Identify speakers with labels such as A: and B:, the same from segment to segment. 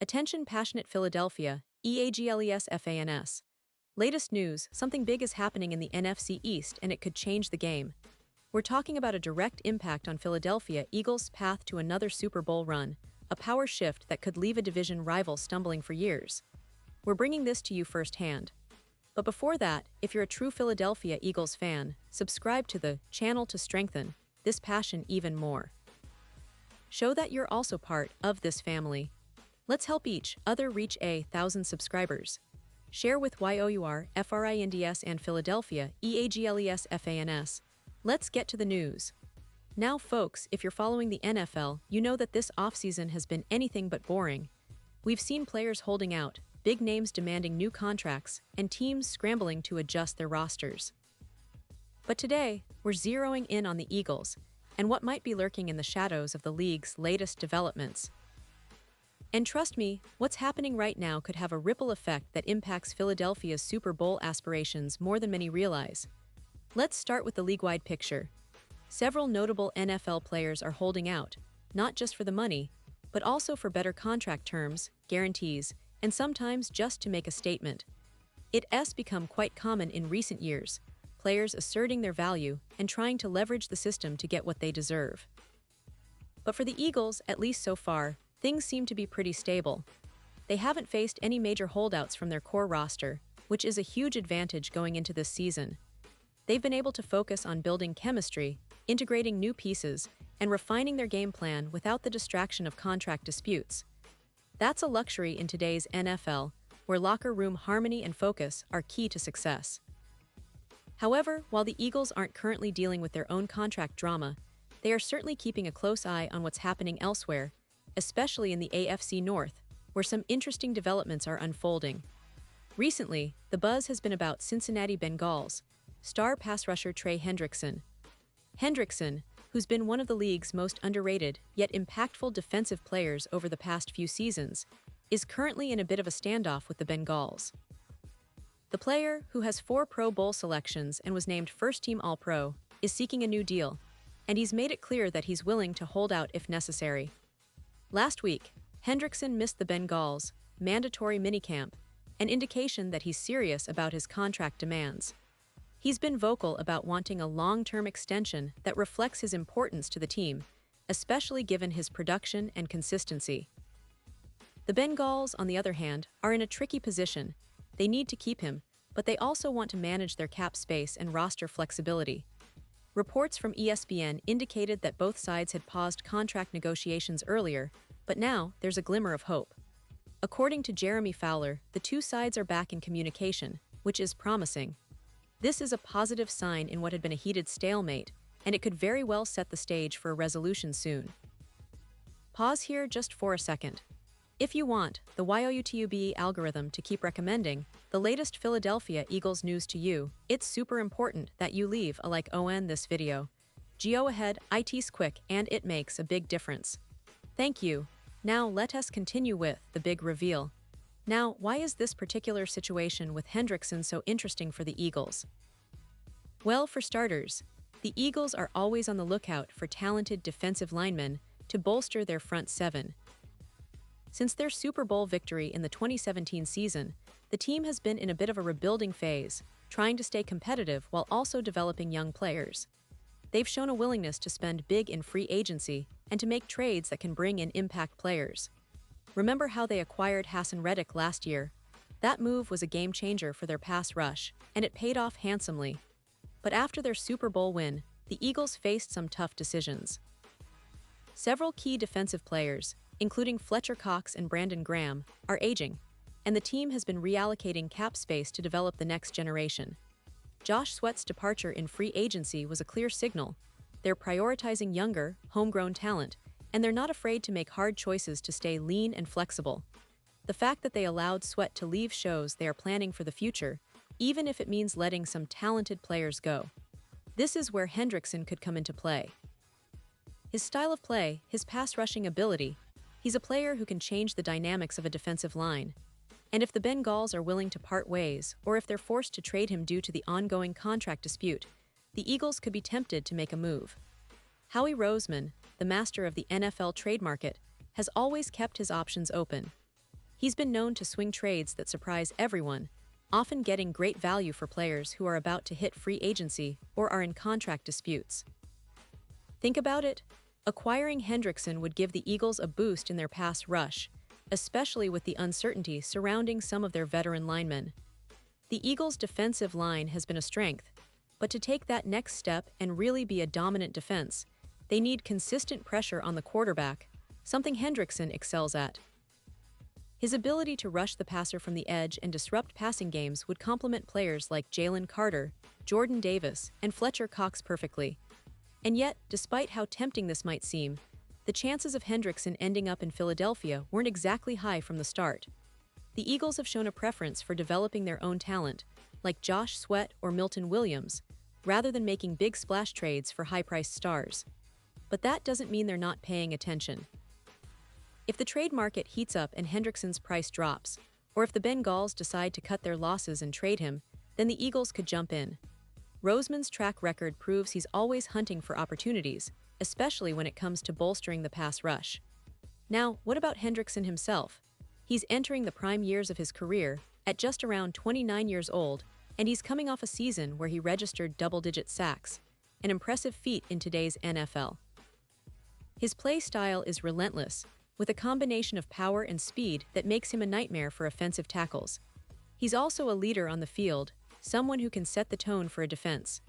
A: Attention passionate Philadelphia, EAGLES FANS. Latest news, something big is happening in the NFC East and it could change the game. We're talking about a direct impact on Philadelphia Eagles' path to another Super Bowl run, a power shift that could leave a division rival stumbling for years. We're bringing this to you firsthand. But before that, if you're a true Philadelphia Eagles fan, subscribe to the channel to strengthen this passion even more. Show that you're also part of this family. Let's help each other reach 1,000 subscribers. Share with YOUR, FRINDS and Philadelphia, EAGLES FANS. Let's get to the news. Now folks, if you're following the NFL, you know that this offseason has been anything but boring. We've seen players holding out, big names demanding new contracts, and teams scrambling to adjust their rosters. But today, we're zeroing in on the Eagles, and what might be lurking in the shadows of the league's latest developments. And trust me, what's happening right now could have a ripple effect that impacts Philadelphia's Super Bowl aspirations more than many realize. Let's start with the league-wide picture. Several notable NFL players are holding out, not just for the money, but also for better contract terms, guarantees, and sometimes just to make a statement. It's become quite common in recent years, players asserting their value and trying to leverage the system to get what they deserve. But for the Eagles, at least so far, things seem to be pretty stable. They haven't faced any major holdouts from their core roster, which is a huge advantage going into this season. They've been able to focus on building chemistry, integrating new pieces, and refining their game plan without the distraction of contract disputes. That's a luxury in today's NFL, where locker room harmony and focus are key to success. However, while the Eagles aren't currently dealing with their own contract drama, they are certainly keeping a close eye on what's happening elsewhere, especially in the AFC North, where some interesting developments are unfolding. Recently, the buzz has been about Cincinnati Bengals star pass rusher Trey Hendrickson. Hendrickson, who's been one of the league's most underrated yet impactful defensive players over the past few seasons, is currently in a bit of a standoff with the Bengals. The player, who has 4 Pro Bowl selections and was named first-team All-Pro, is seeking a new deal, and he's made it clear that he's willing to hold out if necessary. Last week, Hendrickson missed the Bengals' mandatory minicamp, an indication that he's serious about his contract demands. He's been vocal about wanting a long-term extension that reflects his importance to the team, especially given his production and consistency. The Bengals, on the other hand, are in a tricky position. They need to keep him, but they also want to manage their cap space and roster flexibility. Reports from ESPN indicated that both sides had paused contract negotiations earlier, but now there's a glimmer of hope. According to Jeremy Fowler, the two sides are back in communication, which is promising. This is a positive sign in what had been a heated stalemate, and it could very well set the stage for a resolution soon. Pause here just for a second. If you want the YOUTUBE algorithm to keep recommending the latest Philadelphia Eagles news to you, it's super important that you leave a like on this video. Go ahead, it's quick and it makes a big difference. Thank you. Now let us continue with the big reveal. Now, why is this particular situation with Hendrickson so interesting for the Eagles? Well, for starters, the Eagles are always on the lookout for talented defensive linemen to bolster their front seven. Since their Super Bowl victory in the 2017 season, the team has been in a bit of a rebuilding phase, trying to stay competitive while also developing young players. They've shown a willingness to spend big in free agency and to make trades that can bring in impact players. Remember how they acquired Hassan Reddick last year? That move was a game changer for their pass rush, and it paid off handsomely. But after their Super Bowl win, the Eagles faced some tough decisions. Several key defensive players, including Fletcher Cox and Brandon Graham, are aging, and the team has been reallocating cap space to develop the next generation. Josh Sweat's departure in free agency was a clear signal. They're prioritizing younger, homegrown talent, and they're not afraid to make hard choices to stay lean and flexible. The fact that they allowed Sweat to leave shows they are planning for the future, even if it means letting some talented players go. This is where Hendrickson could come into play. His style of play, his pass-rushing ability, he's a player who can change the dynamics of a defensive line. And if the Bengals are willing to part ways, or if they're forced to trade him due to the ongoing contract dispute, the Eagles could be tempted to make a move. Howie Roseman, the master of the NFL trade market, has always kept his options open. He's been known to swing trades that surprise everyone, often getting great value for players who are about to hit free agency or are in contract disputes. Think about it. Acquiring Hendrickson would give the Eagles a boost in their pass rush, especially with the uncertainty surrounding some of their veteran linemen. The Eagles' defensive line has been a strength, but to take that next step and really be a dominant defense, they need consistent pressure on the quarterback, something Hendrickson excels at. His ability to rush the passer from the edge and disrupt passing games would complement players like Jalen Carter, Jordan Davis, and Fletcher Cox perfectly. And yet, despite how tempting this might seem, the chances of Hendrickson ending up in Philadelphia weren't exactly high from the start. The Eagles have shown a preference for developing their own talent, like Josh Sweat or Milton Williams, rather than making big splash trades for high-priced stars. But that doesn't mean they're not paying attention. If the trade market heats up and Hendrickson's price drops, or if the Bengals decide to cut their losses and trade him, then the Eagles could jump in. Roseman's track record proves he's always hunting for opportunities, especially when it comes to bolstering the pass rush. Now, what about Hendrickson himself? He's entering the prime years of his career, at just around 29 years old, and he's coming off a season where he registered double-digit sacks, an impressive feat in today's NFL. His play style is relentless, with a combination of power and speed that makes him a nightmare for offensive tackles. He's also a leader on the field, someone who can set the tone for a defense.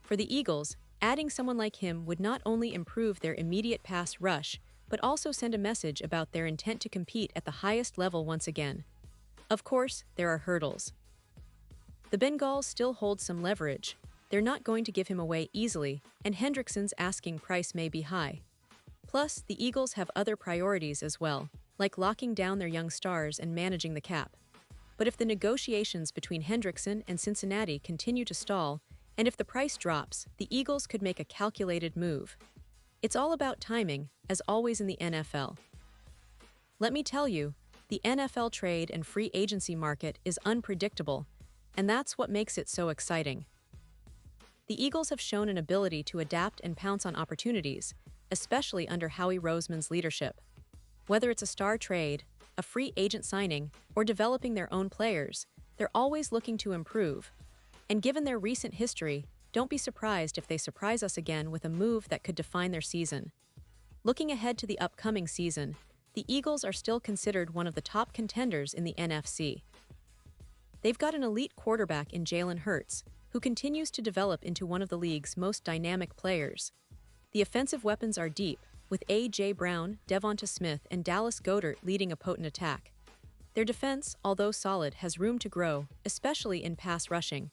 A: For the Eagles, adding someone like him would not only improve their immediate pass rush, but also send a message about their intent to compete at the highest level once again. Of course, there are hurdles. The Bengals still hold some leverage. They're not going to give him away easily, and Hendrickson's asking price may be high. Plus, the Eagles have other priorities as well, like locking down their young stars and managing the cap. But if the negotiations between Hendrickson and Cincinnati continue to stall, and if the price drops, the Eagles could make a calculated move. It's all about timing, as always in the NFL. Let me tell you, the NFL trade and free agency market is unpredictable, and that's what makes it so exciting. The Eagles have shown an ability to adapt and pounce on opportunities, especially under Howie Roseman's leadership. Whether it's a star trade, a free agent signing, or developing their own players, they're always looking to improve. And given their recent history, don't be surprised if they surprise us again with a move that could define their season. Looking ahead to the upcoming season, the Eagles are still considered one of the top contenders in the NFC. They've got an elite quarterback in Jalen Hurts, who continues to develop into one of the league's most dynamic players. The offensive weapons are deep, with A.J. Brown, Devonta Smith, and Dallas Goedert leading a potent attack. Their defense, although solid, has room to grow, especially in pass rushing.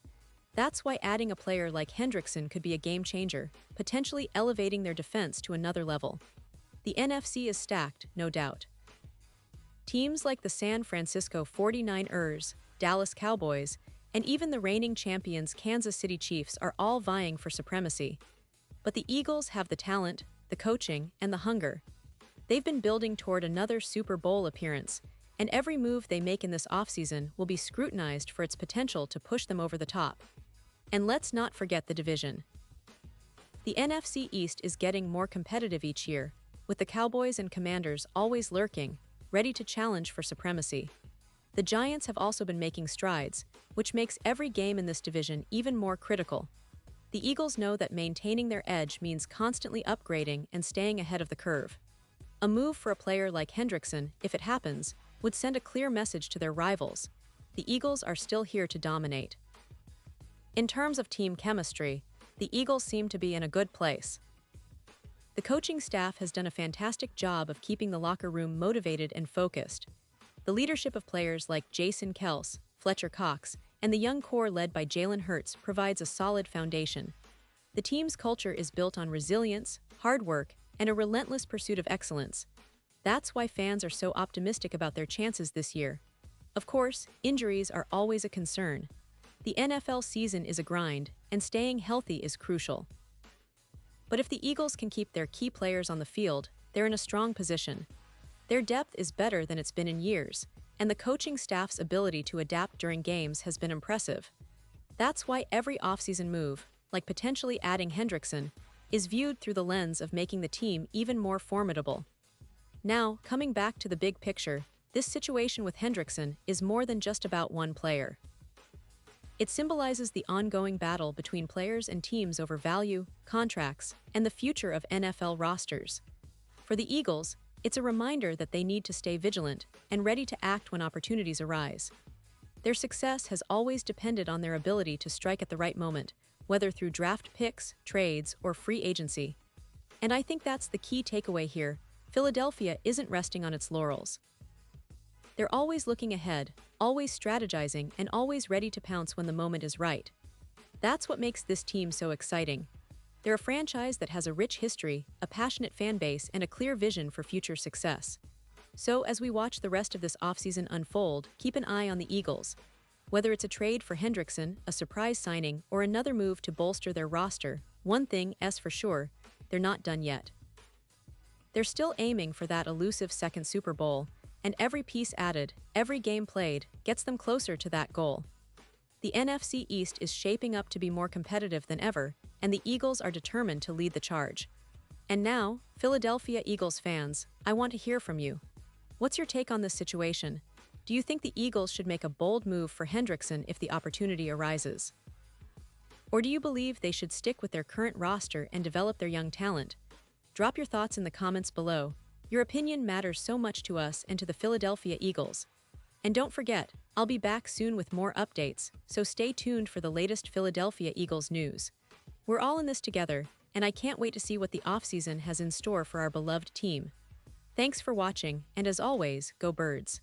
A: That's why adding a player like Hendrickson could be a game-changer, potentially elevating their defense to another level. The NFC is stacked, no doubt. Teams like the San Francisco 49ers, Dallas Cowboys, and even the reigning champions Kansas City Chiefs are all vying for supremacy. But the Eagles have the talent, the coaching, and the hunger. They've been building toward another Super Bowl appearance, and every move they make in this offseason will be scrutinized for its potential to push them over the top. And let's not forget the division. The NFC East is getting more competitive each year, with the Cowboys and Commanders always lurking, ready to challenge for supremacy. The Giants have also been making strides, which makes every game in this division even more critical. The Eagles know that maintaining their edge means constantly upgrading and staying ahead of the curve. A move for a player like Hendrickson, if it happens, would send a clear message to their rivals. The Eagles are still here to dominate. In terms of team chemistry, the Eagles seem to be in a good place. The coaching staff has done a fantastic job of keeping the locker room motivated and focused. The leadership of players like Jason Kelce, Fletcher Cox, and the young core led by Jalen Hurts provides a solid foundation. The team's culture is built on resilience, hard work, and a relentless pursuit of excellence. That's why fans are so optimistic about their chances this year. Of course, injuries are always a concern. The NFL season is a grind, and staying healthy is crucial. But if the Eagles can keep their key players on the field, they're in a strong position. Their depth is better than it's been in years, and the coaching staff's ability to adapt during games has been impressive. That's why every offseason move, like potentially adding Hendrickson, is viewed through the lens of making the team even more formidable. Now, coming back to the big picture, This situation with Hendrickson is more than just about one player. It symbolizes the ongoing battle between players and teams over value, contracts, and the future of NFL rosters. For the Eagles, it's a reminder that they need to stay vigilant and ready to act when opportunities arise. Their success has always depended on their ability to strike at the right moment, whether through draft picks, trades, or free agency. And I think that's the key takeaway here. Philadelphia isn't resting on its laurels. They're always looking ahead, always strategizing, and always ready to pounce when the moment is right. That's what makes this team so exciting. They're a franchise that has a rich history, a passionate fan base, and a clear vision for future success. So, as we watch the rest of this offseason unfold, keep an eye on the Eagles. Whether it's a trade for Hendrickson, a surprise signing, or another move to bolster their roster, one thing is for sure, they're not done yet. They're still aiming for that elusive second Super Bowl, and every piece added, every game played, gets them closer to that goal. The NFC East is shaping up to be more competitive than ever, and the Eagles are determined to lead the charge. And now, Philadelphia Eagles fans, I want to hear from you. What's your take on this situation? Do you think the Eagles should make a bold move for Hendrickson if the opportunity arises? Or do you believe they should stick with their current roster and develop their young talent? Drop your thoughts in the comments below. Your opinion matters so much to us and to the Philadelphia Eagles. And don't forget, I'll be back soon with more updates, so stay tuned for the latest Philadelphia Eagles news. We're all in this together, and I can't wait to see what the offseason has in store for our beloved team. Thanks for watching, and as always, go Birds.